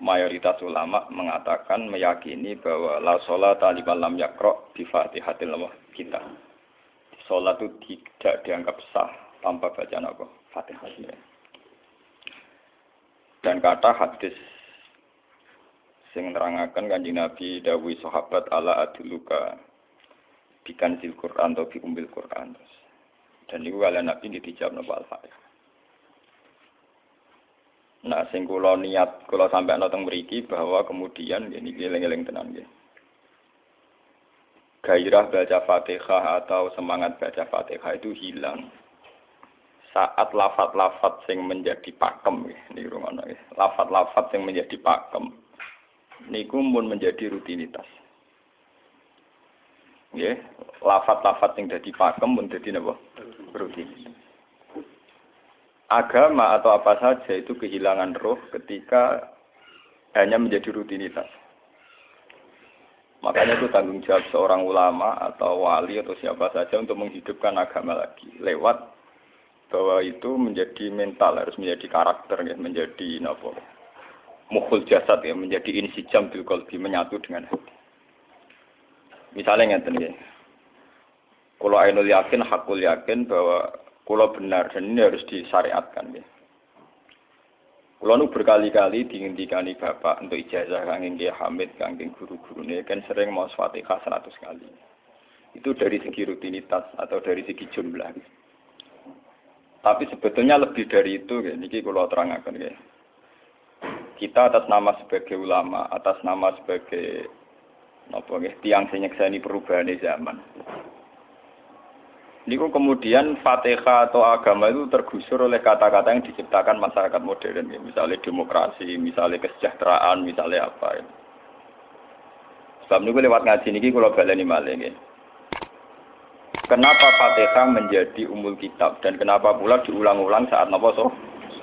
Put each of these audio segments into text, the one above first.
mayoritas ulama mengatakan meyakini bahwa la sholata liman lam yaqra bi Fatihatil kitab. Salat itu tidak dianggap sah tanpa bacaan apa? Fatihah. Dan kata hadis sing nerangaken Kanjeng Nabi dawuh sahabat ala aduluka bikan sil Quran atau bi umbil Quran. Dan niku kala Nabi dijawab napa Al-Fatihah. Nah, sing kula niat kula sampai nonton mriki bahwa kemudian niki eling-eling tenan nggih. Gairah baca Fatihah atau semangat baca Fatihah itu hilang saat lafaz-lafaz yang menjadi pakem niki rungono nggih. Lafaz-lafaz yang menjadi pakem niku mun menjadi rutinitas. Nggih, lafaz-lafaz sing dadi pakem mun dadi napa? Rutinitas. Agama atau apa saja itu kehilangan roh ketika hanya menjadi rutinitas. Makanya itu tanggung jawab seorang ulama atau wali atau siapa saja untuk menghidupkan agama lagi. Lewat bahwa itu menjadi mental, harus menjadi karakter, ya, menjadi mukhul jasad, ya, menjadi insijam bil qalbi, menyatu dengan hati. Misalnya ngeten ya. Kalau ainul yakin, hakul yakin bahwa kalau benar dan ini harus disyariatkan ya. Kalau nu berkali-kali dihentikan bapak untuk ijazah kangge Hamid, kangge guru-guru ini kan sering mau Fatihah 100 kali. Itu dari segi rutinitas atau dari segi jumlah. Tapi sebetulnya lebih dari itu, ya. Niki kalau terangkan ya. Kita atas nama sebagai ulama, atas nama sebagai tiang senyekseni perubahan zaman. Niku kemudian Fatihah atau agama itu tergusur oleh kata-kata yang diciptakan masyarakat modern, ya. Misalnya demokrasi, misalnya kesejahteraan, misalnya apa. Ya. Sebab niku lewat ngaji niki kula baleni malih nggih. Kenapa Fatihah menjadi umul kitab dan kenapa pula diulang-ulang saat napa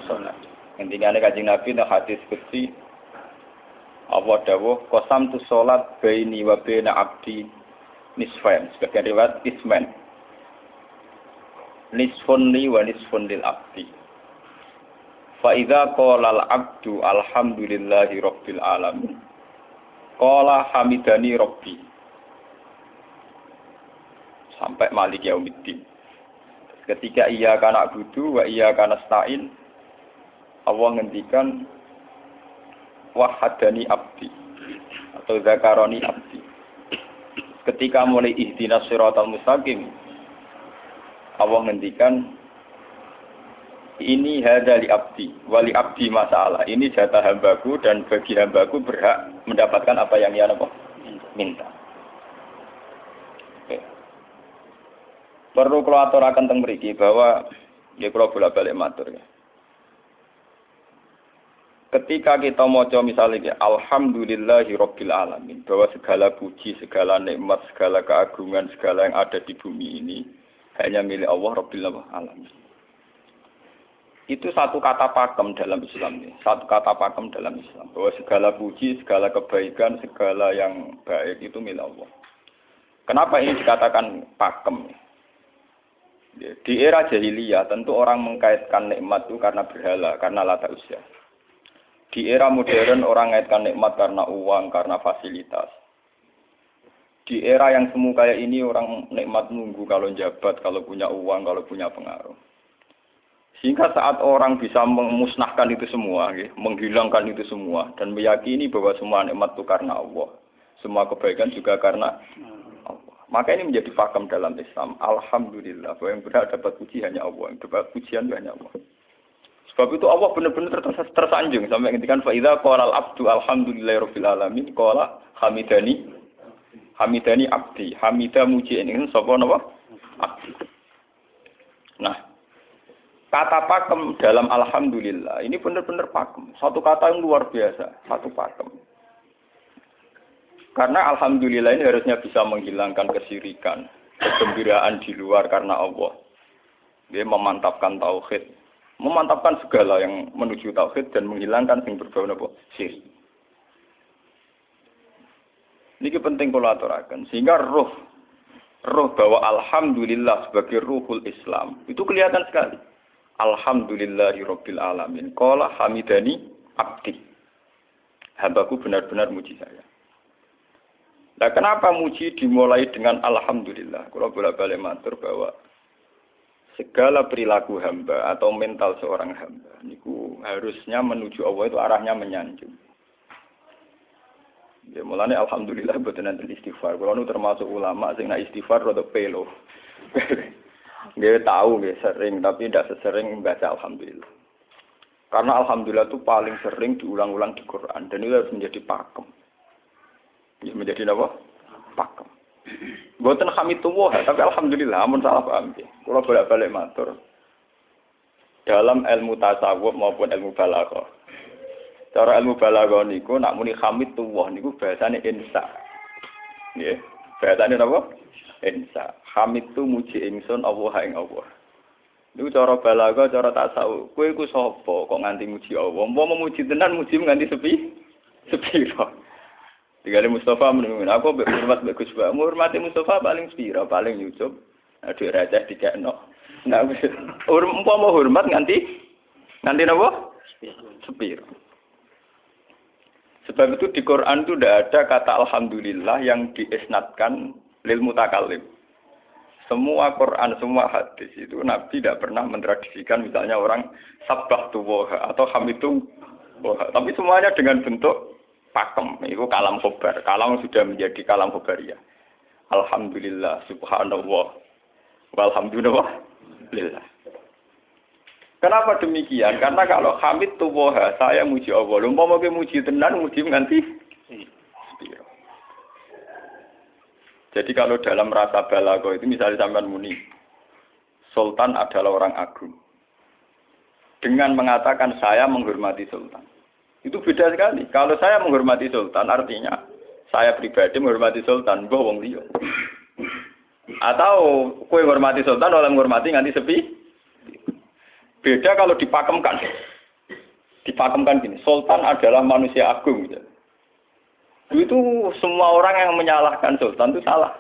salat. Intinya Kanjeng Nabi nang hadis qudsi Allah dawuh qasam tu salat baini wa baina abdi nisfain, sebagian riwayat isman. Nisfun li wa nisfun lil abdi. Fa idza qala al abdu alhamdulillahi rabbil alamin. Qala hamidani rabbi. Sampai malik yaumiddin. Ketika ia kana budu wa ia kana stain, Allah ngendikan wahadani abdi atau zakaroni abdi. Ketika mulai ihdinas siratal mustaqim, Allah ngendikan ini hadali abdi, wali abdi masalah. Ini jatah hambaku dan bagi hambaku berhak mendapatkan apa yang ia minta. Oke. Perlu kula aturaken teng mriki bahwa ya kula bolak-balik matur ya. Ketika kita maca misalnya alhamdulillahi rabbil alamin, bahwa segala puji, segala nikmat, segala keagungan, segala yang ada di bumi ini hanya milik Allah Rabbil Alamin. Itu satu kata pakem dalam Islam. Satu kata pakem dalam Islam. Bahwa segala puji, segala kebaikan, segala yang baik itu milik Allah. Kenapa ini dikatakan pakem? Di era jahiliyah tentu orang mengkaitkan nikmat itu karena berhala, karena Lata Uzza. Di era modern orang mengaitkan nikmat karena uang, karena fasilitas. Di era yang semu kayak ini orang nikmat nunggu kalau jabat, kalau punya uang, kalau punya pengaruh. Sehingga saat orang bisa memusnahkan itu semua, menghilangkan itu semua, dan meyakini bahwa semua nikmat itu karena Allah. Semua kebaikan juga karena Allah. Maka ini menjadi pakem dalam Islam. Alhamdulillah, bahwa yang berhak dapat puji hanya Allah, yang dapat pujian hanya Allah. Sebab itu Allah benar-benar tersanjung sampai ngendikan fa idza qala al-abdu alhamdulillahirabbil alamin qala hamidani abdi, hamidah muji ini sapa napa? Abdi. Nah, kata pakem dalam alhamdulillah ini benar-benar pakem. Satu kata yang luar biasa, satu pakem. Karena alhamdulillah ini harusnya bisa menghilangkan kesyirikan, kegembiraan di luar karena Allah. Dia memantapkan tauhid, memantapkan segala yang menuju tauhid dan menghilangkan yang berbau napa? Syirik. Ini penting kalau aturakan. Sehingga roh bahwa alhamdulillah sebagai ruhul Islam itu kelihatan sekali. Alhamdulillahirabbil alamin. Qala hamidani abdi. Hambaku benar-benar muji saya. Nah, kenapa muji dimulai dengan alhamdulillah? Kalau bolak-balik matur bahwa segala perilaku hamba atau mental seorang hamba niku harusnya menuju Allah itu arahnya menyanjung. Ya mulane alhamdulillah mboten enten istighfar. Kulo nu termasuk ulama sing nek istighfar rada pelo. Nggih tahu nggih sering tapi tidak sesering baca alhamdulillah. Karena alhamdulillah itu paling sering diulang-ulang di Quran dan itu harus menjadi pakem. Ya menjadi apa? Pakem. Mboten hamidullah tapi alhamdulillah amun salah paham nggih. Kulo bolak-balik matur. Dalam ilmu tasawuf maupun ilmu balaghah. Cara ilmu balaghah niku nak muni hamidullah niku bahasane insa. Nggih. Bahasane napa? Insa. Hamid tu muji ingsun Allah ing Allah. Niku cara balaghah, cara tasawuf. Kowe iku sapa kok nganti muji Allah? Umpama muji tenan muji nganti sepira. Tinggal Mustafa menunggu. Aku hormat mbek Gus Ba. Hormati Mustafa paling sepira, paling nyucup. Aduh rajah dikekno. Nah, umpama hormat nganti napa? Sepira. Sebab itu di Quran itu tidak ada kata alhamdulillah yang diisnadkan lil mutakallim. Semua Quran, semua hadis itu Nabi tidak pernah mentradisikan misalnya orang sabbahtu wa atau hamidu wa. Tapi semuanya dengan bentuk pakem. Itu kalam khobar. Kalam sudah menjadi kalam khobariyah. Alhamdulillah, subhanallah, walhamdulillah. Kenapa demikian? Karena kalau hamid tuwoha, saya muji Allah. Umpama ke muji tenan, muji nganti sepiro. Jadi kalau dalam rasa balaghah itu misalnya sampean muni, Sultan adalah orang agung. Dengan mengatakan saya menghormati Sultan. Itu beda sekali. Kalau saya menghormati Sultan artinya saya pribadi menghormati Sultan, mbah wong liya. Atau kowe menghormati Sultan oleh menghormati nganti sepi. Beda kalau dipakemkan. Dipakemkan gini, Sultan adalah manusia agung. Gitu. Itu semua orang yang menyalahkan Sultan itu salah.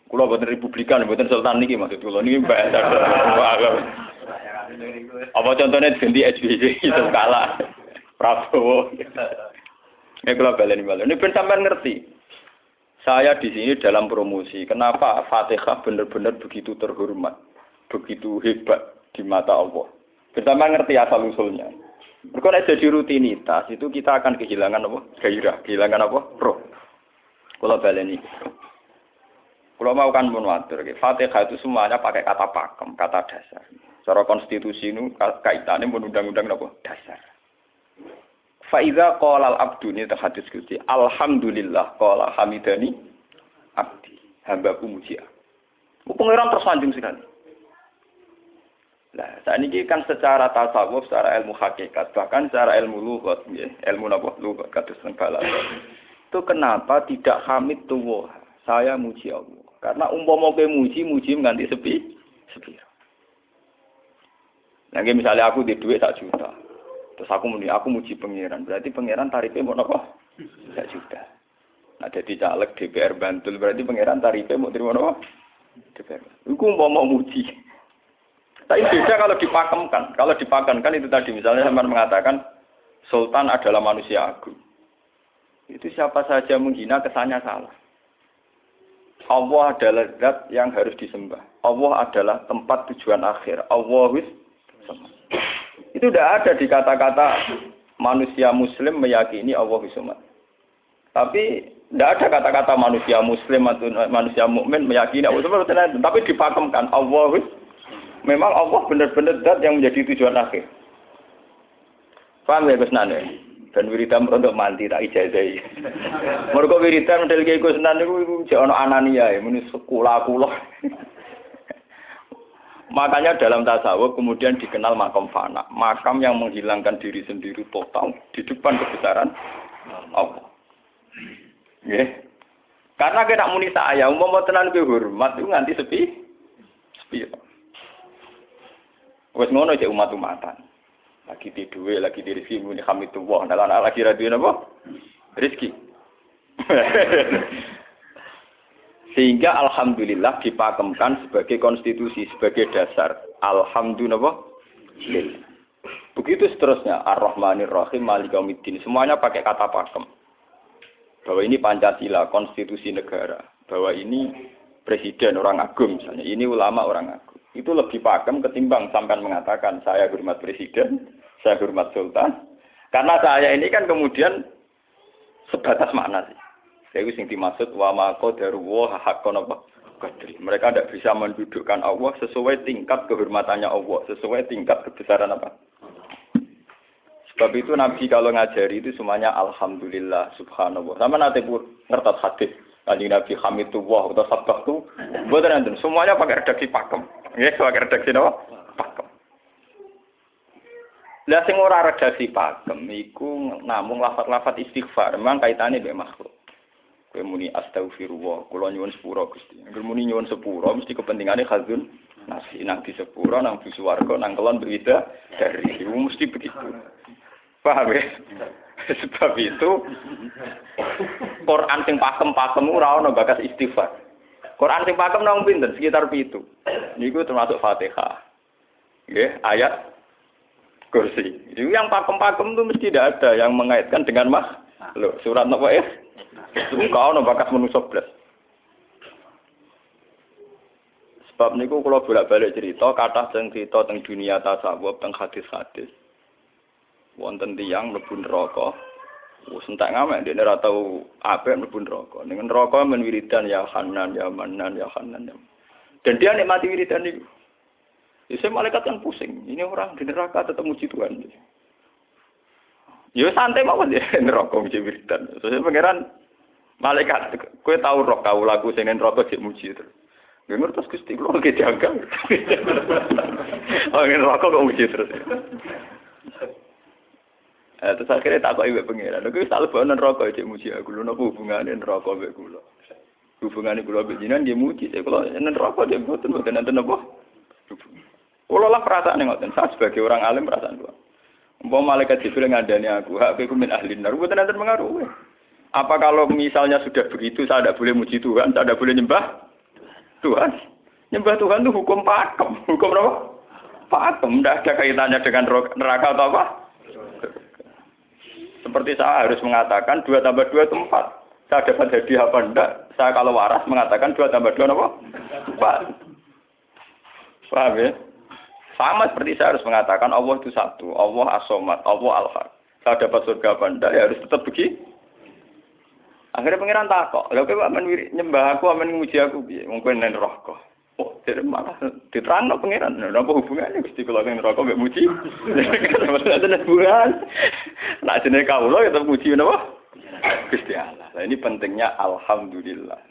Kulo boten republikan, boten Sultan niki maksud kulo niki bahasa. Apa contohnya ganti SBY itu kalah. Prabowo. Ini kulo baleni malah. Ini ben sampean ngerti. Saya di sini dalam promosi. Kenapa Fatihah benar-benar begitu terhormat, begitu hebat di mata Allah. Bersama ngerti asal usulnya. Kalau jadi rutinitas itu kita akan kehilangan apa? Gairah, kehilangan apa? Roh. Kalau baleni. Kalau mau kan munwatir, Fatihah itu semuanya pakai kata pakem, kata dasar. Secara konstitusi itu kaitannya undang-undang apa? Dasar. Faiza qala al-abdu ni hadis Gusti. Alhamdulillah qala hamidani abdi. Hambaku muji. Pengiran tersanjung sekali. Nah, saat ini kan secara tasawuf, secara ilmu hakikat, bahkan secara ilmu lughat, ya, ilmu apa? Lughat kados balaghah. Itu kenapa tidak hamid tuwah? Saya muji Allah. Karena umpama kowe muji nganti sepi. Nah, misalnya aku di duit 1 juta. Terus aku muji pangeran. Berarti pangeran tarifnya mau napa? 1 juta. Nah, jadi caleg DPR Bantul berarti pangeran tarifnya mau terima napa? DPR. Iku umpama muji. Tapi beda kalau dipakemkan. Kalau dipakemkan itu tadi misalnya sampean mengatakan Sultan adalah manusia agung. Itu siapa saja menghina kesannya salah. Allah adalah zat yang harus disembah. Allah adalah tempat tujuan akhir. Allahus samad. Itu tidak ada di kata-kata manusia muslim meyakini Allahus samad. Tapi tidak ada kata-kata manusia muslim atau manusia mukmin meyakini Allahus samad. Tapi dipakemkan Allahus. Memang Allah benar-benar zat yang menjadi tujuan akhir. Paham ya Gus Nane? Dan wiridan untuk mandi tak ijazahi. Mergo wiridan model Kiai Gus Nane iku jek ana anania ya, muni sekolah kula. Makanya dalam tasawuf kemudian dikenal makam fana, makam yang menghilangkan diri sendiri total di depan kebesaran Allah. Nggih. Karena kena muni saya, umpama tenan kowe hormat itu nganti sepi. Wes ngono cek umat-umatan. Lagi di duwe, lagi di rezeki muni hamidullah, ndalan lagi ra duwe napa? Rezeki. Sehingga alhamdulillah dipakemkan sebagai konstitusi, sebagai dasar. Alhamdulillah. Begitu seterusnya, Ar-Rahmanir Rahim, Maliki Yaumiddin. Semuanya pakai kata pakem. Bahwa ini Pancasila, konstitusi negara. Bahwa ini presiden orang agung misalnya. Ini ulama orang agung. Itu lebih pakem ketimbang sampai mengatakan saya hormat presiden, saya hormat sultan. Karena saya ini kan kemudian sebatas makna sih. Saya yang dimaksud wa ma qadaru wa haqqan apa qadri. Mereka tidak bisa mendudukkan Allah sesuai tingkat kehormatannya Allah, sesuai tingkat kebesaran apa. Sebab itu Nabi kalau ngajari itu semuanya alhamdulillah subhanallah. Sama nanti pun ngertos hadis. Kanjeng Nabi hamidullah atau sabaqtu. Mboten enten, semuanya pakai redaksi pakem. Nggih, pakai redaksi napa? Pakem. Lah sing ora redaksi pakem iku namung lafaz-lafaz istighfar, memang kaitane mbek makhluk. Kowe muni astagfirullah, kula nyuwun sepura Gusti. Angger muni nyuwun sepura mesti kepentingane khazun nasi nang di sepura nang di swarga nang kelon berita dari itu mesti begitu. Paham ya? Sebab itu Quran sing pakem-pakem ora ana bakas istighfar. Quran sing pakem nang pinten sekitar 7. Niku termasuk Fatihah. Nggih, ayat kursi. Itu yang pakem-pakem itu mesti tidak ada yang mengaitkan dengan makhluk. Surat apa ya? Kau no bakas manusia blas. Sebab niku kalau bolak-balik cerita, kata cerita tentang dunia tasawuf, tentang hadis-hadis. Wonten tiyang mlebu neraka. Wis entek ngamek dene ora tau apik mlebu neraka. Ning neraka men wiridan ya Hanan ya Manan ya Hanan. Dan dia nikmati wiridan itu. Isih malaikat kan pusing. Ini orang di neraka tetap muji Tuhan. Ya santai mawon ya neraka muji wiridan. Terus pangeran malaikat kowe tau roh kawulaku sing ning neraka sik muji terus. Nggih ngertos Gusti kula nggih diangkat. Oh ning neraka kok muji terus. Terus akhirnya tak kok iwek pengiran. Lha wis tak lebokno neraka cek muji aku. Lho napa hubungane neraka mek kula? Hubungane kula mek jinan nggih muji. Kula neraka cek mboten enten napa? Kula lah perasaan ngoten. Saya sebagai orang alim perasaan kula. Umpama malaikat Jibril ngandani aku, hak aku min ahli nar. Mboten enten pengaruh. Apa kalau misalnya sudah begitu saya tidak boleh muji Tuhan, saya tidak boleh nyembah Tuhan? Nyembah Tuhan itu hukum pakem. Hukum apa? Pakem. Tidak ada kaitannya dengan neraka atau apa? Seperti saya harus mengatakan 2 tambah 2 itu 4. Saya dapat hadiah apa enggak? Saya kalau waras mengatakan 2 tambah 2 apa? 4. Paham ya? Sama seperti saya harus mengatakan Allah itu satu. Allah as-somad, Allah al-haq. Saya dapat surga apa enggak? Ya harus tetap begitu. Akhirnya pengiran takok. Lha kowe amen nyembah aku, amen nguji aku piye? Wong kowe nang neraka. Oh, jadi malah diterangno pengiran. Napa hubungannya Gusti kula nang neraka mek muji? Ada hubungan. Nek jenenge kawula ya tetep muji napa? Gusti Allah. Nah, ini pentingnya alhamdulillah.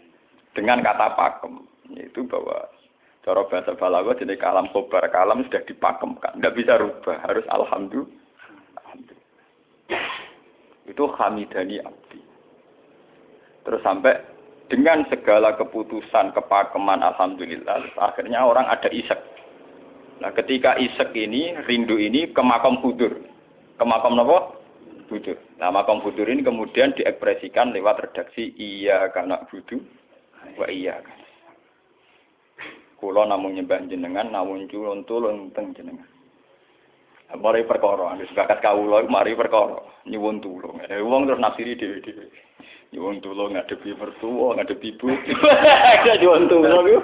Dengan kata pakem, yaitu bahwa cara bahasa balaghah jenenge kalam khobar, kalam sudah dipakemkan. Enggak bisa rubah, harus alhamdulillah. Itu hamidani abdi. Terus sampai dengan segala keputusan kepakeman alhamdulillah, akhirnya orang ada isek. Nah, ketika isek ini, rindu ini ke makam hudur. Ke makam apa? Hudur. Nah, makam hudur ini kemudian diekspresikan lewat redaksi iya kana budu wa iya kan. Kula namung nyembah jenengan, namung tulung teng jenengan. Mari perkara, wis bakat kawula mari perkara nyuwun tulung. Wong terus nafsiri dhewe-dhewe. Nyuwun tulung ngadepi mertua, ngadepi ibu. Nyuwun tulung yo.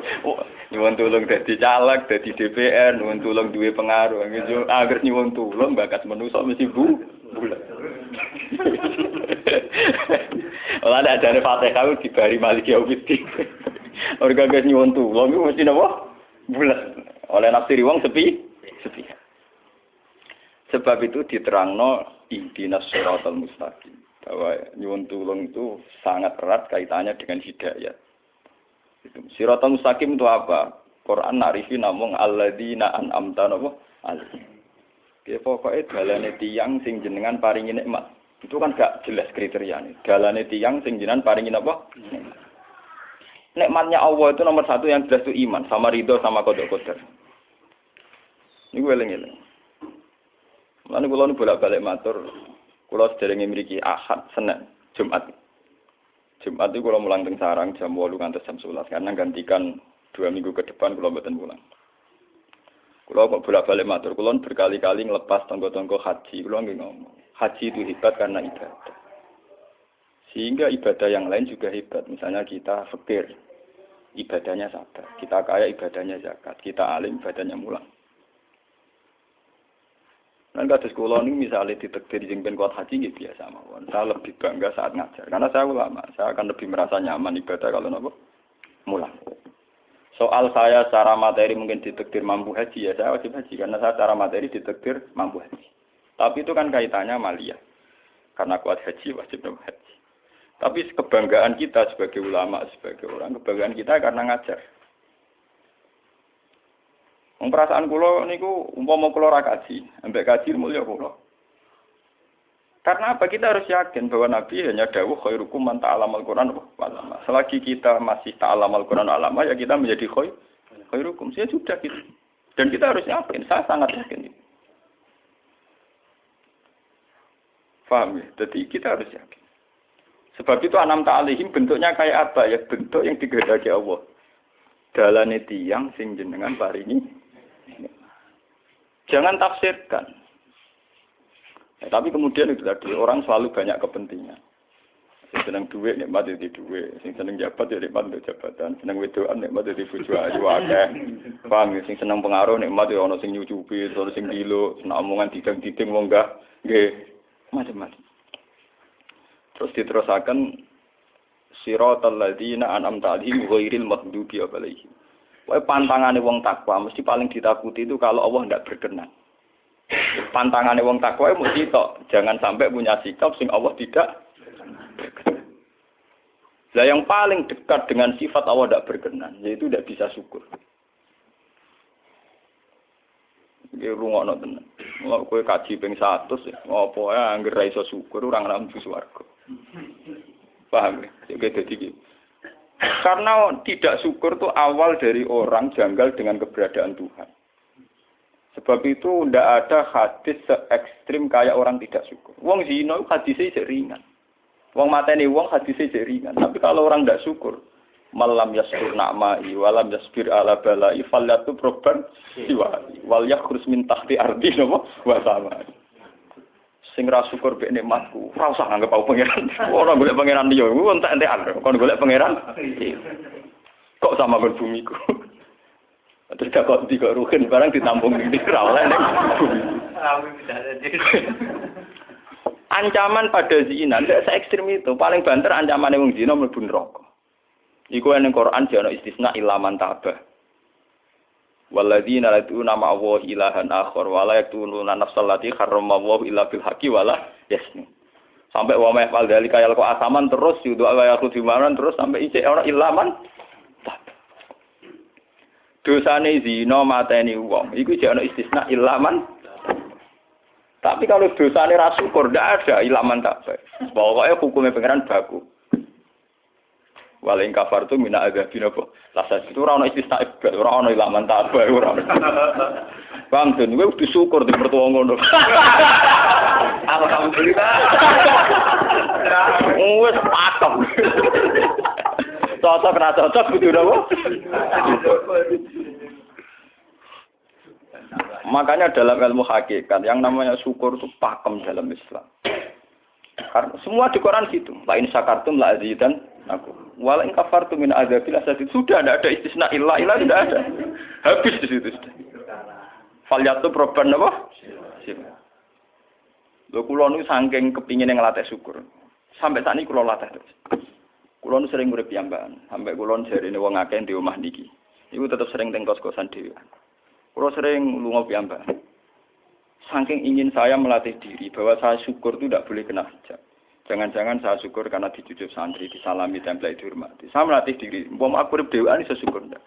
Nyuwun tulung dadi caleg, dadi DPR, nyuwun tulung duwe pengaruh. Angger nyuwun tulung bakat manusa mesti bulat. Ora ada jare Fatihah dibari Maliki Yaumiddin. Ora gak nyuwun tulung mesti napa? Bulat. Oleh nafsiri wong sepi. Sebab itu diterangno ihdinas shiratal mustaqim. Bahwa nyuwun tulung itu sangat erat kaitannya dengan hidayah. Itu shiratal mustaqim itu apa? Quran narifi namung alladzina an'amta alaihim. Ki pokoke dalane tiyang sing jenengan paringi nikmat. Itu kan gak jelas kriteriane. Dalane tiyang sing jenengan paringi apa? Nikmatnya Allah itu nomor 1 yang jelas itu iman sama ridho sama qada-qadar. Niku eling-eling. Lan kula nu bolak-balik matur, kula sederenge mriki Ahad, Senin, Jumat. Jumat itu kula mulang teng sarang jam 8 ngantos jam 11 karena gantikan 2 minggu ke depan kula mboten pulang. Kulo kok bolak-balik matur, kulo berkali-kali ngelepas tonggo-tonggo haji. Kulo nggih ngomong, haji itu hebat karena ibadah. Sehingga ibadah yang lain juga hebat. Misalnya kita fakir, ibadahnya sabar. Kita kaya, ibadahnya zakat. Kita alim, ibadahnya mulang. Dan kados kula niku misalnya ditekdir sing ben kuat haji nggih biasa mawon. Saya lebih bangga saat ngajar karena saya ulama. Saya akan lebih merasa nyaman ibadah kalau napa? Mulang. Soal saya secara materi mungkin ditekdir mampu haji ya saya wajib haji karena saya secara materi ditekdir mampu haji. Tapi itu kan kaitannya maliyah. Karena kuat haji wajib haji. Tapi kebanggaan kita sebagai ulama, sebagai orang, kebanggaan kita karena ngajar. Perasaan kula niku umpama kula ra kaji, ambek kaji mulya kula. Karena apa? Kita harus yakin bahwa Nabi hanya dawuh khairukum man ta'allamal Qur'an wa 'allama. Selagi kita masih ta'allamal Qur'an wa 'allama ya kita menjadi khairukum. Ya sudah gitu. Dan kita harus yakin, saya sangat yakin itu. Paham ya? Jadi kita harus yakin. Sebab itu anam ta'alihim bentuknya kayak apa ya? Bentuk yang digedaki Allah. Dalane tiyang sing jenengan paringi. Jangan tafsirkan. Tapi kemudian itu tadi orang selalu banyak kepentingan. Sing seneng duit nikmat di duit, sing seneng jabat ya nikmat untuk jabatan, seneng wedoan nikmat di bojo ayu akeh. Paham ya? Sing seneng pengaruh nikmat ya ana sing nyucupi, ana sing dilo, seneng omongan didang-diding wong enggak nggih macam-macam. Terus diterusaken siratal ladzina an'amta 'alaihim ghairil maghdubi 'alaihim. Wae pantangane wong takwa mesti paling ditakuti itu kalau Allah tidak berkenan. Pantangane wong takwa mesti tok, jangan sampai punya sikap sing Allah tidak berkenan. Lah yang paling dekat dengan sifat Allah tidak berkenan yaitu tidak bisa syukur. Iki rungokno tenan. Mau kowe kaji ping 100 apa ae anggere ra iso syukur ora ngambu swarga. Paham ya? Iki dadi iki. Karena tidak syukur itu awal dari orang janggal dengan keberadaan Tuhan. Sebab itu tidak ada hadis se-ekstrim kayak orang tidak syukur. Wong zina hadisnya ringan. Wong mateni wong hadisnya ringan. Tapi kalau orang tidak syukur, malam yaskur na'mai, walam yasbir ala balai, falyatu proban siwali, wal yakhrus min tahti ardi nopo wasama. Sing ra syukur mek nikmatku, ora usah nganggep aku pangeran. Ora golek pangeran liya, ku entek-entekan. Kon golek pangeran. Kok sama kon bumiku. Terus kok kok rugen barang ditampung di ra oleh ning bumi. Ancaman pada zina ndak se ekstrem itu. Paling banter ancamane wong zina mlebu neraka. Iku ning Quran jane istisna ilaman tabah. Walladzina la tu'una ma'allahi ilahan akhar wa la yaqtuluna nafsal lati harramallahu illa bil haqqi wa la yasnu. Sampai wa ma fal dalika yal ko asaman terus yudu wa yakhudhu maran terus sampai isih ora ilaman. Dosane zina mateni wong iku jek ana istisna ilaman. Tapi kalau dosane ra syukur ndak ada ilaman tak. Pokoke hukume pangeran baku. Waling kafar tu mina azabina apa? Lasa itu ora ono istisna ibad, ora ono ilaman tabah ora. Bang den kowe kudu syukur di mertua ngono. Alhamdulillah. Wes patok. Cocok ra cocok kudu apa? Makanya dalam ilmu hakikat yang namanya syukur itu pakem dalam Islam. Karena semua di Quran gitu. La in syakartum la azidan aku. Wala in kafartum min azabil asadid. Sudah tidak ada istisna illa tidak ada. Habis di situ sudah. Falyatu proban apa? Lho kula nu saking kepingin ngelatih syukur. Sampai saat ini kula latih terus. Kula nu sering urip piyambakan. Sampai kula jarine wong akeh di omah niki. Iku tetep sering teng kos-kosan dhewe. Kula sering lunga piyambakan. Saking ingin saya melatih diri bahwa saya syukur itu tidak boleh kena hijab. Jangan-jangan saya syukur karena dicucuk santri, disalami, tempel, dihormati. Saya melatih diri. Umpama aku urip dhewean iso syukur ndak.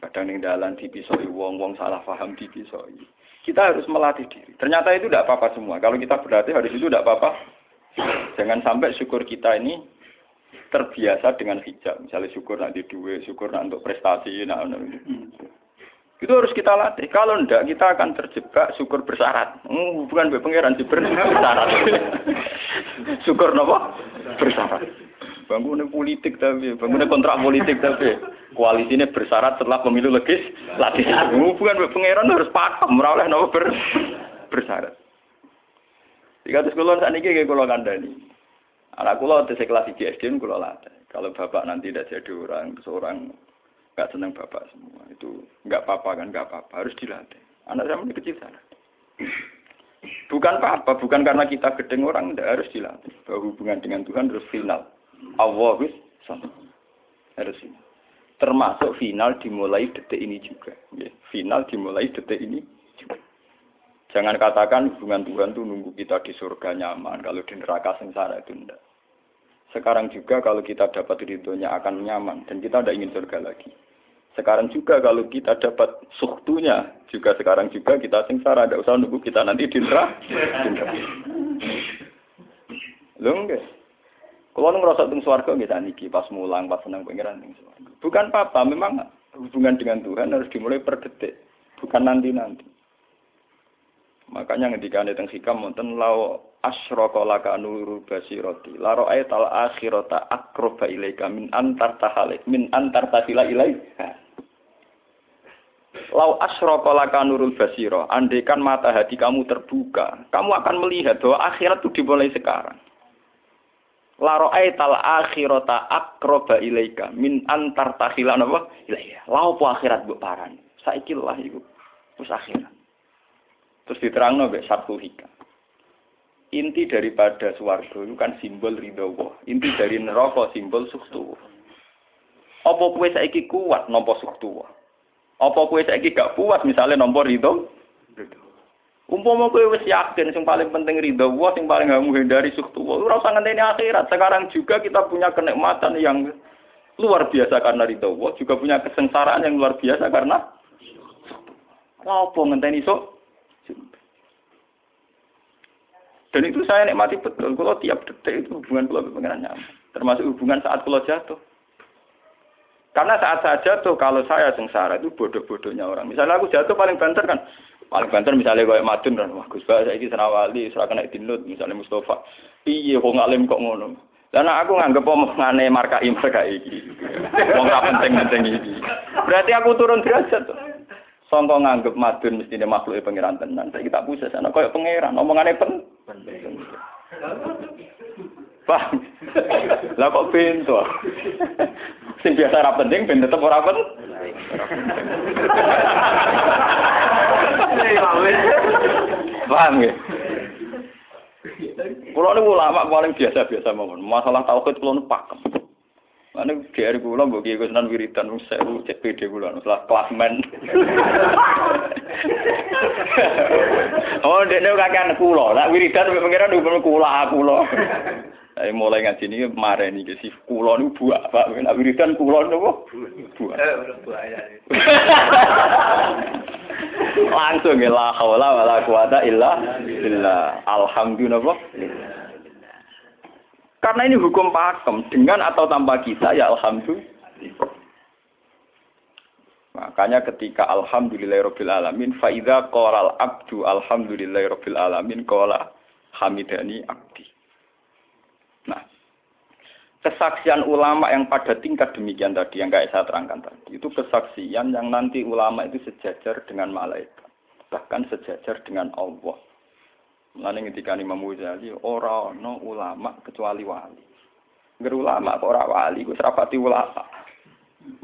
Kadang ning dalan dipisoi wong salah paham dipisoi. Kita harus melatih diri. Ternyata itu tidak apa-apa semua. Kalau kita berlatih harus itu tidak apa-apa. Jangan sampai syukur kita ini terbiasa dengan hijab. Misalnya syukur nanti duit, syukur nanti untuk prestasi. Itu harus kita latih. Kalau enggak, kita akan terjebak syukur bersyarat. Bukan pangeran, bersyarat. Syukur apa? Bersyarat. Bangunnya politik tapi, bangunnya kontrak politik tapi, koalisinya bersyarat setelah pemilu legislatif. Bukan pangeran harus pakem, oleh nopo bersyarat. Jika terus kulon saat ini kayak kulon kandani, anak kulon tes kelas SD kulon latih. Kalau bapak nanti tidak jadi seorang nggak senang bapak semua, itu nggak apa-apa kan, nggak apa-apa, harus dilatih. Anak saya masih kecil sana. Bukan apa-apa, bukan karena kita gedeng orang, tidak harus dilatih. Bahwa hubungan dengan Tuhan harus final. Allah harus final. Termasuk final dimulai detik ini juga. Final dimulai detik ini juga. Jangan katakan hubungan Tuhan itu nunggu kita di surga nyaman. Kalau di neraka sengsara itu tidak. Sekarang juga kalau kita dapat ridhonya akan nyaman. Dan kita tidak ingin surga lagi. Sekarang juga kalau kita dapat suhtunya, juga sekarang juga kita sengsara. Tidak usah nunggu kita nanti di neraka. Lho enggak. Kalau ngerasa teng swarga kita niki pas mulang, pas senang pangeran teng swarga. Bukan apa-apa, memang hubungan dengan Tuhan harus dimulai per detik, bukan nanti-nanti. Makanya ketika ane teng hikam wonten lau asyraka laka nuru basirati la ra'aital akhirata aqraba ilaika min antar tasila ilaika. Lau asyraka laka nurul basira, andaikan mata hati kamu terbuka, kamu akan melihat bahwa akhirat itu dimulai sekarang. La ra'aital akhirata aqraba ilaika min antar tasila napa ilaika. Lau po akhirat mbok parani. Saiki lah iku wis akhirat. Terus diterangno mbek Sabtu Hikam. Inti daripada swarga itu kan simbol ridha Allah. Inti dari neraka simbol suktu. Apa kowe saiki kuat nampa suktu? Apa kowe saiki gak kuat misalnya nampa ridha? Umpama kowe wis yakin sing paling penting ridha Allah, sing paling kamu hindari suktu. Ora usah ngenteni akhirat. Sekarang juga kita punya kenikmatan yang luar biasa karena ridha Allah, juga punya kesengsaraan yang luar biasa karena apa ngenteni sok. Dan itu saya nikmati betul. Kalau tiap detik itu hubungan kalau pengenan nyaman. Termasuk hubungan saat kalau jatuh. Karena saat saya jatuh, kalau saya sengsara itu bodoh-bodohnya orang. Misalnya aku jatuh paling banter kan. Paling banter misalnya kayak Madun kan. Wah Gus Ba saya ini Senawali, serah kena dinut. Misalnya Mustafa. Iya kok ngalim kok ngono. Karena aku nganggep omongane markai iki. Wong ra penting-penting iki. Berarti aku turun derajat tuh. Sangka nganggep Madun mestine makhluke pangeran tenan. Saiki tak puses ana koyo pangeran, omongane penting. Paham? Lah kok pintu. Sing biasa ora penting ben tetep ora penting. Paham ya? Kulo niku ulama paling biasa-biasa mawon. Masalah tauhid kulo nu pakem. Ane GR kula mbok Kiai Kusnan wiridan wis 1000 CPD kula setelah klasmen. Oh, dekne kakean kula. Lah wiridan pengiran hukum kula. Ayo mulai ngaji niki mareni iki si kula niku buak, Pak. Nek wiridan kula niku buak. Langsung ya la haula wala quwata illa billah. Alhamdulillah. Karena ini hukum pakem, dengan atau tanpa kita ya alhamdulillah. Makanya ketika alhamdulillahirabbil alamin fa idza qala al-abdu alhamdulillahirabbil alamin qala hamidani abdi. Nah, kesaksian ulama yang pada tingkat demikian tadi yang kayak saya terangkan tadi, itu kesaksian yang nanti ulama itu sejajar dengan malaikat, bahkan sejajar dengan Allah. Mulane ketika Imam Ghazali ora ana ulama kecuali wali. Ngger ulama kok ora wali, wis rapati ulama.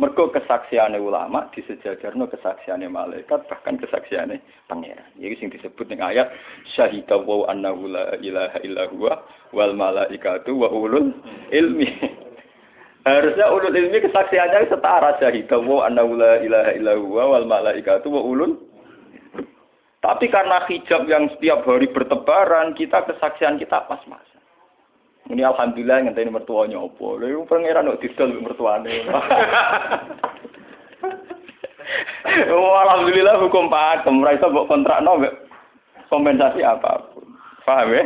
Mergo kesaksiane ulama disejajarno kesaksiane malaikat, bahkan kesaksiane pangeran. Iki sing disebut ning ayat syahida wa annahu la ilaha illa huwa wal malaikatu wa ulul ilmi. Harusnya ulul ilmi kesaksiannya setara syahida wa annahu la ilaha illa huwa wal malaikatu wa ulul. Tapi karena hijab yang setiap hari bertebaran, kita kesaksian kita pas-pasan. Ini alhamdulillah ngenteni mertuane opo. Lha pangeran kok didol mertuane. Oh, alhamdulillah hukum pakem, ora iso mbok kontrakno mbek kompensasi apapun. Paham ya?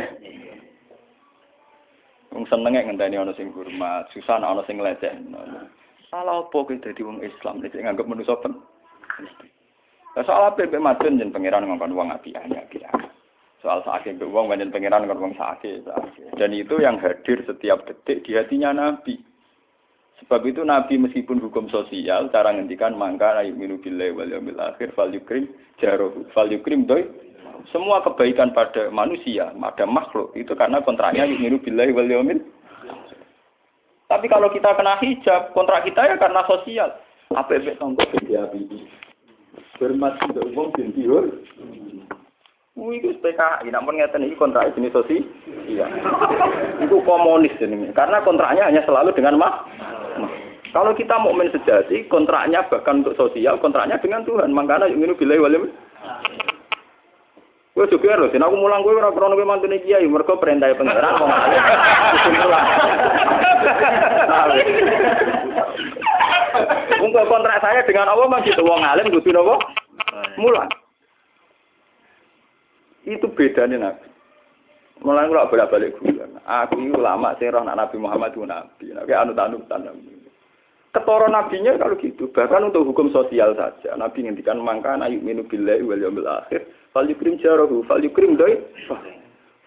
Wong senenge ngenteni ana sing hormat, susah ana sing lecehno. Salah opo kowe dadi wong Islam nek nganggep manusa pen. Soal apa yang Madun jen pangeran ngomong uang apian. Soal sakit uang banyak pangeran ngomong sakit. Dan itu yang hadir setiap detik di hatinya Nabi. Sebab itu Nabi meskipun hukum sosial, cara ngendikan mangka yu'minu billahi wal yaumil akhir fal yukrim jarohu fal yukrim doi. Semua kebaikan pada manusia, pada makhluk itu karena kontraknya yu'minu billahi wal yaumil. Tapi kalau kita kena hijab, kontrak kita ya karena sosial. Apa-apa tonggo dia bibi. Hormat untuk umum bin tihur. Itu PKI, namun ngeten iki kontrak jenis sosial. Iya. Itu komunis jenenge. Karena kontraknya hanya selalu dengan kalau kita mukmin sejati, kontraknya bahkan untuk sosial, kontraknya dengan Tuhan. Mangkana yu'minu billahi wal yaumil. Kowe juga lho, aku mulang kowe ora krono kowe mantune kiai, mergo perintah pangeran wong alim. Untuk kontrak saya dengan Allah mah gitu wong alim kudu napa? Mulang. Itu bedanya Nabi. Mulang kula bolak-balik guyon. Aku iki ulama sing roh Nabi Muhammad ku nabi. Nek anut-anutan nabi. Ketara nabinya kalau gitu, bahkan untuk hukum sosial saja. Nabi ngendikan mangka ayu minu billahi wal yaumil akhir, fal yukrim jarahu, fal yukrim doi,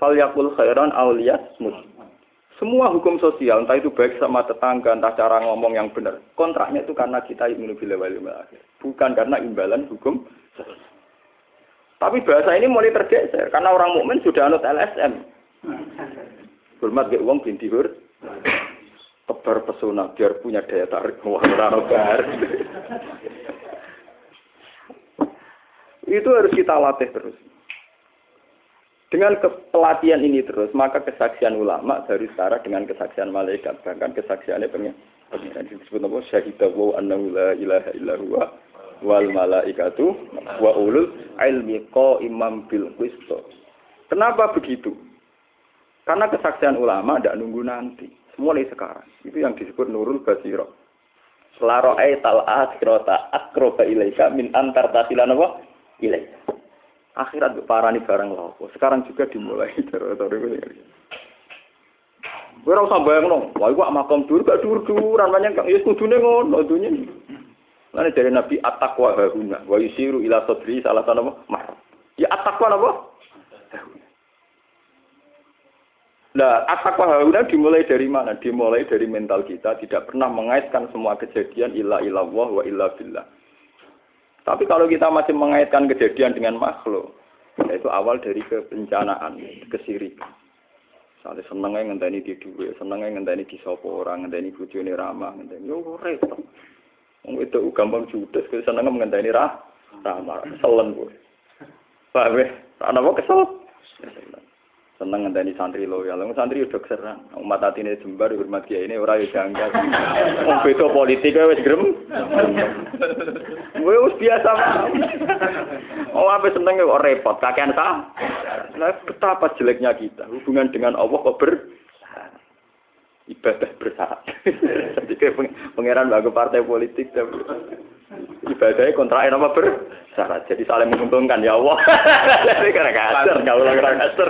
fal yakul khairan awliyasmut. Semua hukum sosial, entah itu baik sama tetangga, entah cara ngomong yang benar. Kontraknya itu karena kita minu billahi wal yaumil akhir, bukan karena imbalan hukum sosial. Tapi bahasa ini mulai tergeser karena orang mukmin sudah anut LSM. Hormat ke uang binti hur. Tebar pesona biar punya daya tarik wah bar. Itu harus kita latih terus. Dengan pelatihan ini terus, maka kesaksian ulama harus setara dengan kesaksian malaikat, bahkan kesaksiannya pengiran disebut apa syahidahu annahu la ilaha illa huwa wal malaikatu wa ulul ilmi qaiman bil qist. Kenapa begitu? Karena kesaksian ulama tidak nunggu nanti. Mulai sekarang. Itu yang disebut nurul basira. Selaro'ai tal'at kirota akroba ilaika min antar tasilan apa? Ilaika. Akhirat parani barang lapo. Sekarang juga dimulai. Gue rasa bayang dong. Wah, gue makam dur, gak dur-duran. Banyak yang kudune ngono. Lalu dari Nabi at-taqwa hahuna. Wa yusiru ila sodri salah sana apa? Ya at-taqwa apa? Nah, at-taqwa hauna dimulai dari mana? Dimulai dari mental kita, tidak pernah mengaitkan semua kejadian illa illallah wa illa billah. Tapi kalau kita masih mengaitkan kejadian dengan makhluk, itu awal dari kebencanaan, kesirikan. Misalnya senengnya ngenteni di duwe, senengnya ngenteni di sapa orang, ngenteni bojone ramah, ngenteni yo repot. Wong itu gampang judes, senengnya ngenteni ramah, selen kowe. Paham ya? Ana apa kesel? Seneng ngenteni santri loyal. Santri udah keseran. Umat atine jembar hormat kiai ini ora yo janggal. Wong beda politik wis grem. Wis biasa. Oh ape seneng kok repot, kakean sah. Lah betapa jeleknya kita. Hubungan dengan Allah kok ibadah bersyarat. Jadi pangeran bagi partai politik ibadahnya kontraknya apa bersyarat. Jadi saling menguntungkan ya Allah. Jadi karena kasar, kalau orang kasar.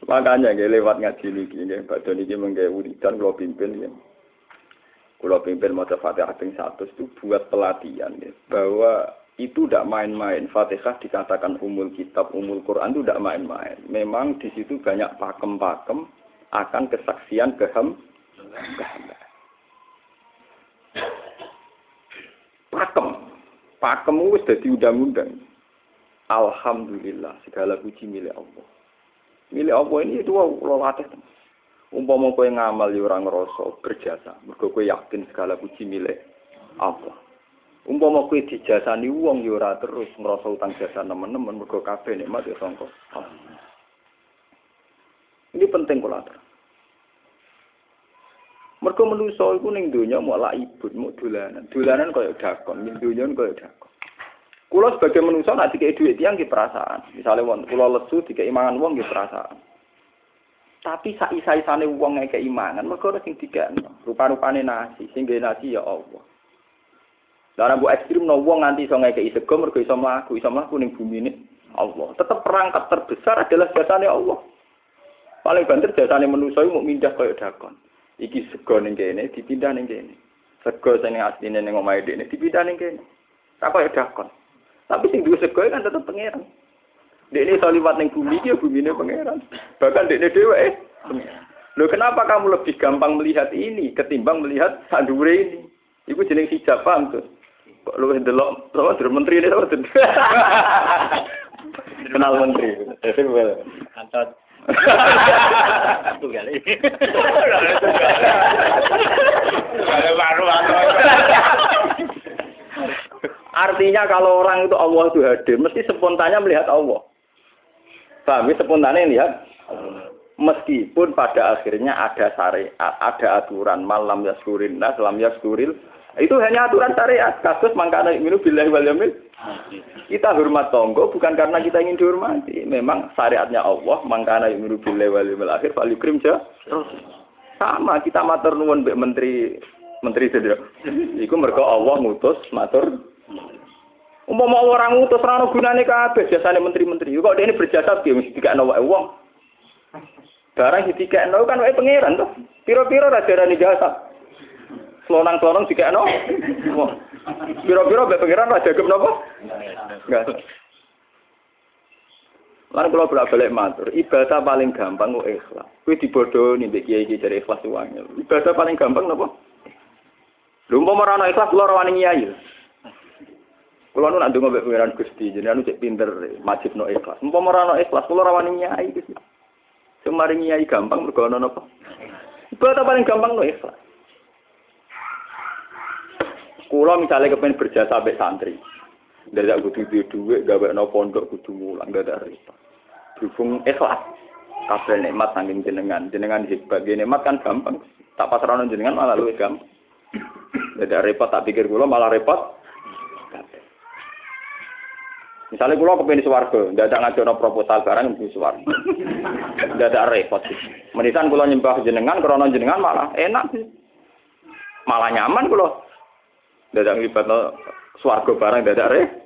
Makanya lewat ngaji niki, Pak Doni ini menggawe wiridan kalau pimpin ya. Kalau pimpin maca Fatihah ping 100 itu buat pelatihan ya, bahwa itu tidak main-main. Fatihah dikatakan umul kitab, umul Quran itu tidak main-main. Memang di situ banyak pakem-pakem akan kesaksian kehambaan. Pakem wis dadi undang-undang. Alhamdulillah segala puji milik Allah. Milik Allah ini itu kula latih. Umpama kowe ngamal ya ora ngrasa berjasa, mergo kowe yakin segala puji milik Allah. Umpama kowe dijasani wong ya ora terus ngrasa utang jasa nemen-nemen mergo kabeh nikmat ya sangka Allah. Ini penting kula atur. Mergo manusa iku ning donya mau laibut, mau dolanan. Dolanan kaya dakon, ning donya kaya dakon. Kula sebagai manusa nek dikek dhuwit tiyang ki perasaan. Misale wong kula lesu dikek imangan wong ki perasaan. Tapi sak-isa-isane wong ngekek imangan mergo ora sing dikekno. Rupa-rupane nasi, sing nggawe nasi ya Allah. Lah nek mbok ekstremno wong nganti iso ngekeki sego mergo iso mlaku ning bumine Allah. Tetep perangkat terbesar adalah jasane Allah. Paling banter jasane manusa iku mung mindah kaya dakon. Iki sego ning kene dipindah ning kene. Sego sing asline ning omahe dhekne dipindah ning kene. Tak kaya dakon. Tapi sing duwe sego kan tetep pangeran. Dekne iso liwat ning bumi iki ya bumine pangeran. Bahkan dekne dhewe pangeran. Loh kenapa kamu lebih gampang melihat ini ketimbang melihat sandure ini? Iku jeneng hijab paham tuh. Kok lu ndelok sama menteri ini sama kenal menteri. Antot. Tunggal ini. Artinya kalau orang itu Allah itu hadir, mesti spontannya melihat Allah. Paham ya? Spontannya lihat. Meskipun pada akhirnya ada syariat, ada aturan malam yaskurin nas, lam yaskuril. Itu hanya aturan syariat. Kasus mangkana yu'minu billahi wal yaumil. Kita hormat tonggo bukan karena kita ingin dihormati. Memang syariatnya Allah, mangkana yu'minu billahi wal yaumil akhir fal yukrim ja. Sama kita matur nuwun mbek menteri sedaya. Iku mergo Allah ngutus matur. Umpama orang ngutus ora ono gunane kabeh jasane menteri-menteri. Kok dene berjasa piye mesti dikakno wae wong. Barang dikakno kan wae pangeran to. Piro-piro ra darani jasa. Selonang-selonang dikakno. Piro-piro mbek pangeran ra jagep napa? Enggak. Lan kula bolak-balik matur, ibadah paling gampang kok ikhlas. Kuwi dibodohi mbek kiai-kiai jare ikhlas wae. Ibadah paling gampang napa? Lha umpama ora ana ikhlas kula ora wani nyai. Kula nu nak ndonga mbek pangeran Gusti, jenengan cek pinter majibno ikhlas. Umpama ora ana ikhlas kula ora wani nyai Gusti. Semari nyai gampang mergo ana napa? Ibadah paling gampang no ikhlas. Kula misale kepen berjasa mbek santri. Dadak kudu duwe gawekno pondok kudu mulang dadak repot. Dukung ikhlas. Kabeh nikmat saking jenengan hebat. Nikmat kan gampang. Tak pasrahno jenengan malah luwih gampang. Dadak repot tak pikir kula malah repot. Misalnya kula kepengin swarga, dadak ngajono proposal barang mesti swarga. Dadak repot. Menisan kula nyembah jenengan krana jenengan malah enak sih. Malah nyaman kula. Dadak nglibatno swarga barang dadak repot.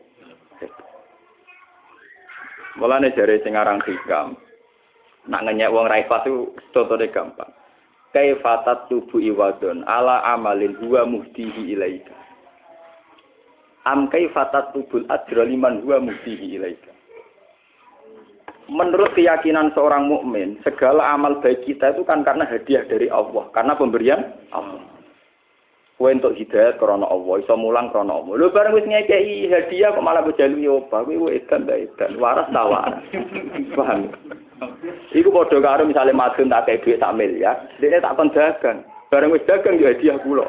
Mulane jare sing aran hikam. Nak ngenyek wong ra ikhlas itu contone gampang. Kaifatat tubu iwadon ala amalin huwa muhdihi ilaika. Am kaifatat tubul ajra liman huwa muhdihi ilaika. Menurut keyakinan seorang mukmin, segala amal baik kita itu kan karena hadiah dari Allah, karena pemberian Allah. Kowe entuk hidayah krana Allah, iso mulang krana Allah. Lho bareng wis ngekeki hadiah kok malah bejalu yo apa? Kuwi edan ta edan, waras ta waras. Paham? Iku padha karo misale madun tak kei dhuwit sak miliar, dene tak kon dagang. Bareng wis dagang yo hadiah kula.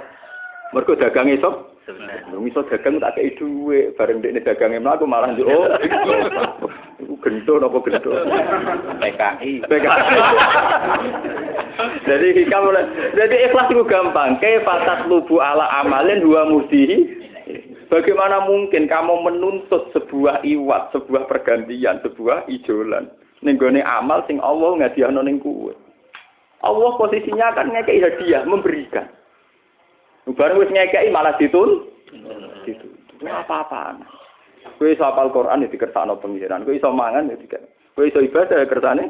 Mergo dagang iso iso dagang tak kei dhuwit, bareng dekne dagange mlaku malah yo oh. Iku gento napa gento? PKI. Jadi ikhlas itu gampang. Kaifatat lubu ala amalin huwa muhdihi. Bagaimana mungkin kamu menuntut sebuah iwat, sebuah pergantian, sebuah ijolan ning gone amal sing Allah ngadiahno ning kowe. Allah posisinya kan ngekeki hadiah, memberikan. Bareng wis ngekeki malah ditun. Itu apa-apaan. Kowe iso hafal Quran ya dikersakno pengiran. Kowe iso mangan ya dikek. Kowe iso ibadah ya kersane.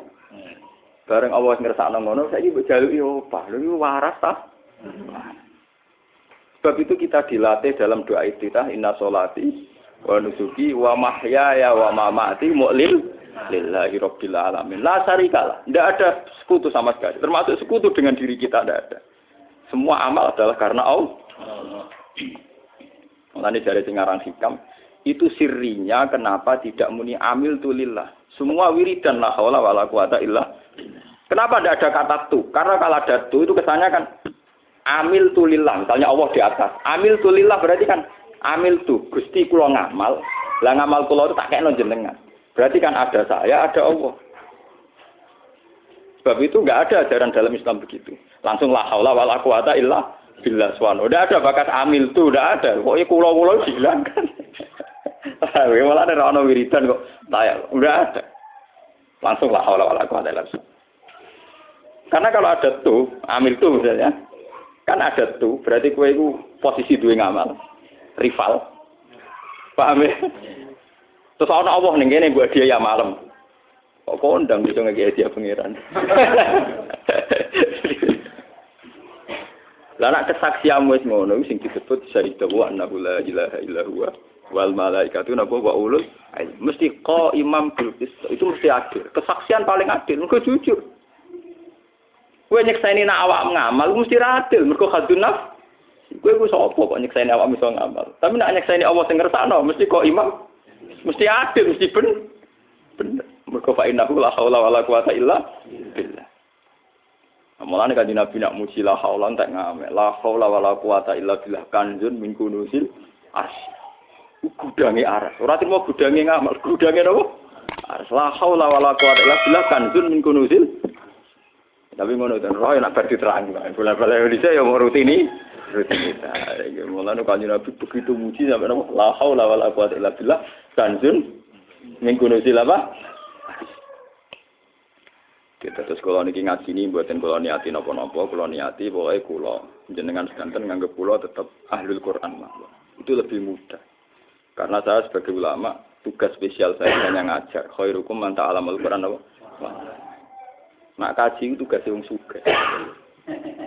Bareng Allah ngersakno ngono, saiki mbok jaluki opah. Lho iki waras ta? Sebab itu kita dilatih dalam doa iftitah inna sholati wa nusuki wa mahyaya wa mamati lillahi rabbil alamin. La syarikalah. Tidak ada sekutu sama sekali. Termasuk sekutu dengan diri kita tidak ada. Semua amal adalah karena Allah. Mulane jare sing aran hikam itu sirrinya kenapa tidak muni amil tulillah. Semua wiridan la haula wala quwata illa. Kenapa tidak ada kata tu? Karena kalau ada tu itu kesannya kan amil tulillah. Misalnya Allah di atas. Amil tulillah berarti kan amil tu. Gusti kula ngamal. Lah ngamal kula itu tak kekno jenengan. Berarti kan ada saya, ada Allah. Sebab itu enggak ada ajaran dalam Islam begitu. Langsung la haula wala quwata illa billah subhanahu. Enggak ada bakat amil tu, enggak ada. Pokoke kula-kula dihilangkan. Malah ada ono wiridan kok. Enggak ada. Langsung la haula wala quwata illa billah. Karena kalau ada tuh, amil tuh misalnya, kan ada tuh, berarti kowe iku posisi duwe ngamal, rival. Paham ya? Terus ana Allah ning kene mbok hadiah ya malam. Kok kondang bisa ngeki hadiah pangeran. Lah nek kesaksianmu wis ngono sing disebut syaitu wa annahu la ilaha illa huwa wal malaikatu napa wa ulul mesti imam bil qist. Itu mesti adil. Kesaksian paling adil, engko jujur. Kowe nyekseni nak awak ngamal mesti ra adil, mergo khadun nafs. Kowe ku sapa kok nyekseni awak iso ngamal. Tapi nak nyekseni Allah sing ngersakno mesti kok imam. Mesti adil, mesti bener. Mergo fa innahu la haula wala quwata illa billah. Mulane kan Nabi nak muji la haula tak ngamek. La haula wala quwata illa billah kanjun min kunusil ars. Gudange aras. Ora terima gudange ngamal, gudange napa? Ars. La haula wala quwata illa billah kanjun min kunusil. Tapi ngono ten roh nak bar diterang. Bola-bola dise ya mau rutini. Rutinitas. Mulane kan Nabi begitu muji sampai napa? La haula wala quwata illa billah kanjun min kunusil apa? Kita terus kalau niki ngaji ini buatin kalau niati nopo-nopo, kalau niati pokoknya kulo jenengan sedanten nganggep kulo tetap ahlul Quran lah. Itu lebih mudah. Karena saya sebagai ulama tugas spesial saya hanya ngajar. Khairukum man ta'alamul Quran apa? Nak kaji itu tugas wong sugih.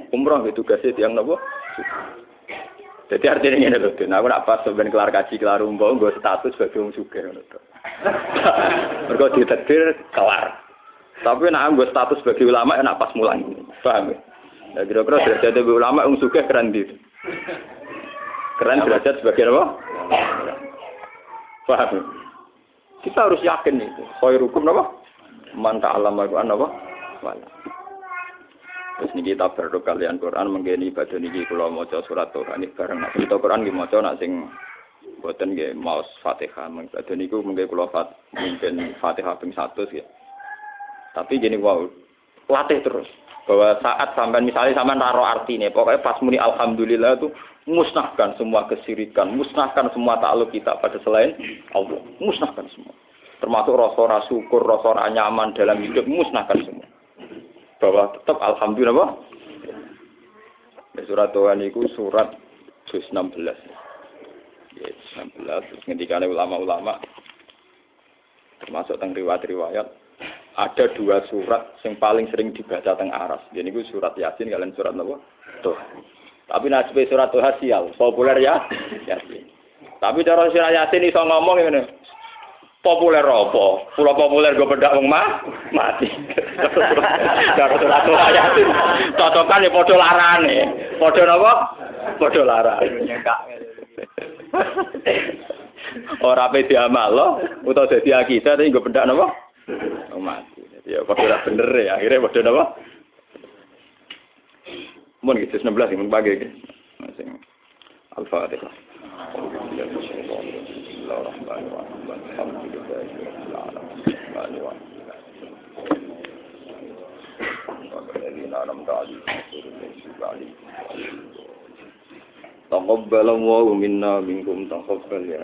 Umroh itu tugasnya tiyang napa? Jadi artinya ngene lho, aku nak pas sampeyan kelar kaji kelar umroh nggo status sebagai wong sugih ngono to. Mergo ditetir kelar. Tapi nak anggo status sebagai ulama enak pas mulang. Paham ya? Nah, kira-kira derajat sebagai ulama wong sugih keren ndi? Keren derajat sebagai apa? Paham ya? Kita harus yakin itu. Khairukum apa? Man ta'allama Al-Qur'an apa? Wala. Terus niki kita berdoa kalian Quran menggeni ibadah niki kula maca surat Tuhan iki bareng nak kita Quran nggih maca nak sing boten nggih maos Fatihah ibadah niku mengke kula mimpin Fatihah ping 100 ya. Tapi gini wow, latih terus. Bahwa saat sampai misalnya sampai naro artinya, pokoknya pas muni alhamdulillah itu musnahkan semua kesyirikan, musnahkan semua takluk kita pada selain Allah, musnahkan semua. Termasuk rasa syukur, rasa nyaman dalam hidup, musnahkan semua. Bahwa tetap alhamdulillah. Surat Tuhan itu surat juz 16. Ya, 16. Terus ngendikane ulama-ulama termasuk teng riwayat-riwayat ada 2 surat yang paling sering dibaca teng aras. Jadi itu surat Yasin kalian surat apa? Tuhan. Tapi nasib surat Tuhan sial, populer ya Yasin. Tapi cara surat Yasin iso ngomong ngene. Populer apa? Pulau populer go bedak wong mati. Cara surat Tuhan Yasin cocokan ya padha larane. Padha napa? Padha larane. Ora pe diamal utawa dadi akidah tapi go bedak napa? Mati. Ya padha bener ya, akhirnya padha napa? Mun iki 16 mun pagi iki. Sing Al-Fatihah. Taqabbalallahu minna minkum taqabbal ya